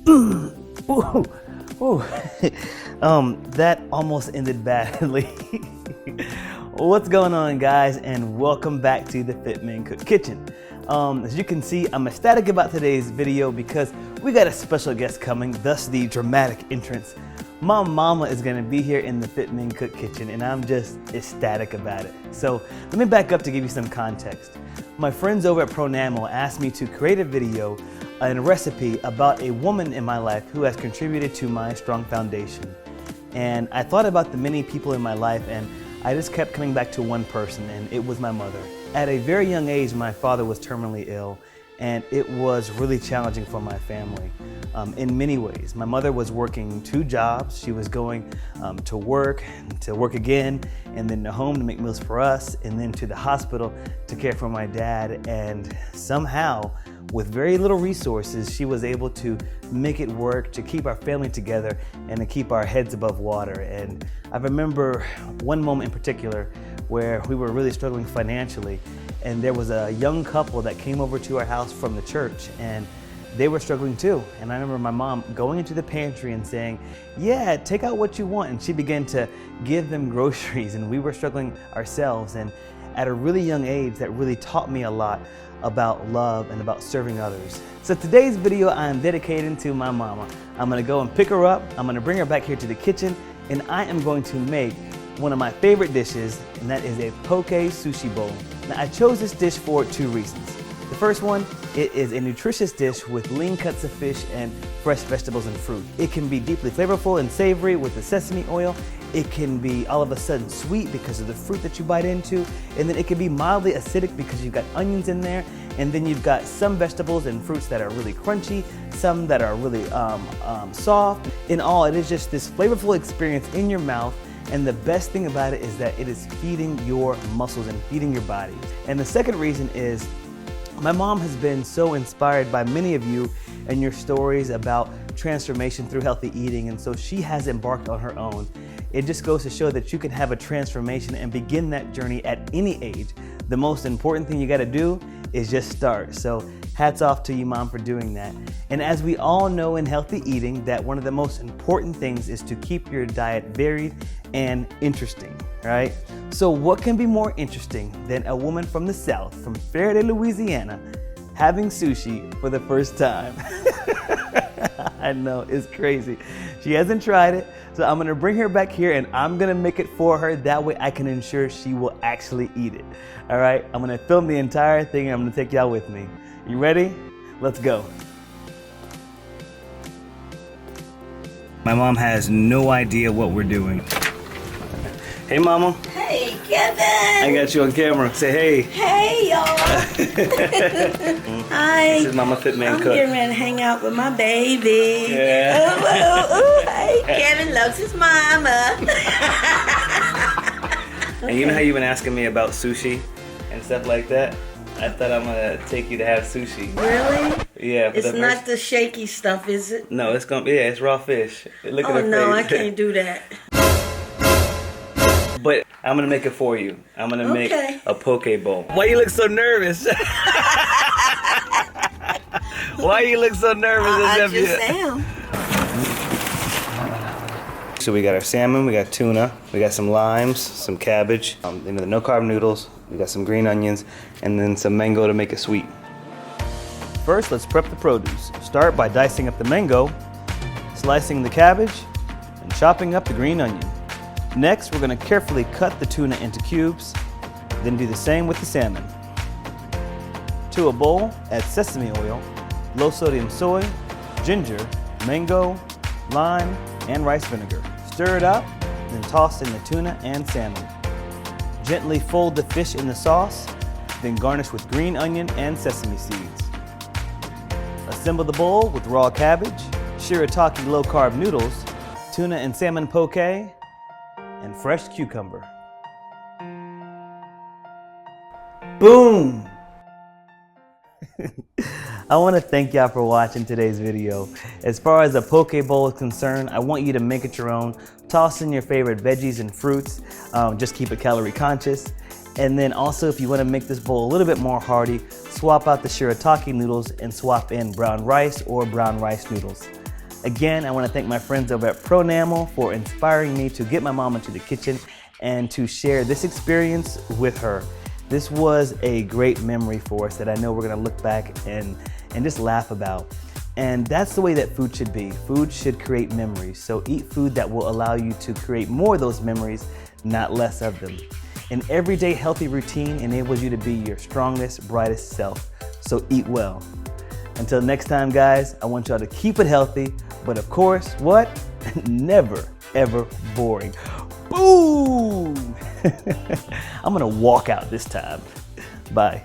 Ooh, ooh. That almost ended badly. What's going on, guys, and welcome back to the FitMenCook kitchen. As you can see, I'm ecstatic about today's video because we got a special guest coming, thus the dramatic entrance. My mama is gonna be here in the FitMenCook kitchen, and I'm just ecstatic about it. So let me back up to give you some context. My friends over at Pronamel asked me to create a video and a recipe about a woman in my life who has contributed to my strong foundation. And I thought about the many people in my life, and I just kept coming back to one person, and it was my mother. At a very young age, my father was terminally ill, and it was really challenging for my family in many ways. My mother was working 2 jobs. She was going to work again, and then to home to make meals for us, and then to the hospital to care for my dad. And somehow, with very little resources, she was able to make it work to keep our family together and to keep our heads above water. And I remember one moment in particular where we were really struggling financially, and there was a young couple that came over to our house from the church, and they were struggling too. And I remember my mom going into the pantry and saying, "Yeah, take out what you want." And she began to give them groceries, and we were struggling ourselves. And at a really young age, that really taught me a lot about love and about serving others. So today's video I am dedicating to my mama. I'm gonna go and pick her up, I'm gonna bring her back here to the kitchen, and I am going to make one of my favorite dishes, and that is a poke sushi bowl. Now, I chose this dish for 2 reasons. The first one, it is a nutritious dish with lean cuts of fish and fresh vegetables and fruit. It can be deeply flavorful and savory with the sesame oil. It can be all of a sudden sweet because of the fruit that you bite into, and then it can be mildly acidic because you've got onions in there, and then you've got some vegetables and fruits that are really crunchy, some that are really soft. In all, it is just this flavorful experience in your mouth. And the best thing about it is that it is feeding your muscles and feeding your body. And the second reason is my mom has been so inspired by many of you and your stories about transformation through healthy eating, and so she has embarked on her own. It just goes to show that you can have a transformation and begin that journey at any age. The most important thing you gotta do is just start. So hats off to you, Mom, for doing that. And as we all know in healthy eating, that one of the most important things is to keep your diet varied and interesting, right? So what can be more interesting than a woman from the South, from Faraday, Louisiana, having sushi for the first time? I know, it's crazy. She hasn't tried it, so I'm gonna bring her back here and I'm gonna make it for her. That way I can ensure she will actually eat it. All right, I'm gonna film the entire thing and I'm gonna take y'all with me. You ready? Let's go. My mom has no idea what we're doing. Hey, Mama. Hey, Kevin. I got you on camera. Say hey. Hey, y'all. Hi. This is Mama FitMenCook. I'm getting ready to hang out with my baby. Yeah. Ooh. Hey, Kevin loves his mama. And you know how you've been asking me about sushi and stuff like that? I thought I'm gonna take you to have sushi. Really? Yeah. It's not the shaky stuff, is it? No, it's it's raw fish. Look at her face. No, I can't do that. But I'm gonna make it for you. I'm gonna make a poke bowl. Why you look so nervous? Why you look so nervous? I just am. So we got our salmon, we got tuna, we got some limes, some cabbage, the no carb noodles, we got some green onions, and then some mango to make it sweet. First, let's prep the produce. Start by dicing up the mango, slicing the cabbage, and chopping up the green onion. Next, we're going to carefully cut the tuna into cubes, then do the same with the salmon. To a bowl, add sesame oil, low sodium soy, ginger, mango, lime, and rice vinegar. Stir it up, then toss in the tuna and salmon. Gently fold the fish in the sauce, then garnish with green onion and sesame seeds. Assemble the bowl with raw cabbage, shirataki low-carb noodles, tuna and salmon poke, and fresh cucumber. Boom! I want to thank y'all for watching today's video. As far as the poke bowl is concerned, I want you to make it your own. Toss in your favorite veggies and fruits. Just keep it calorie conscious. And then also, if you want to make this bowl a little bit more hearty, swap out the shirataki noodles and swap in brown rice or brown rice noodles. Again, I want to thank my friends over at Pronamel for inspiring me to get my mom into the kitchen and to share this experience with her. This was a great memory for us that I know we're going to look back and just laugh about. And that's the way that food should be. Food should create memories. So eat food that will allow you to create more of those memories, not less of them. An everyday healthy routine enables you to be your strongest, brightest self. So eat well. Until next time, guys, I want y'all to keep it healthy, but of course, what? Never, ever boring. Boom! I'm gonna walk out this time. Bye.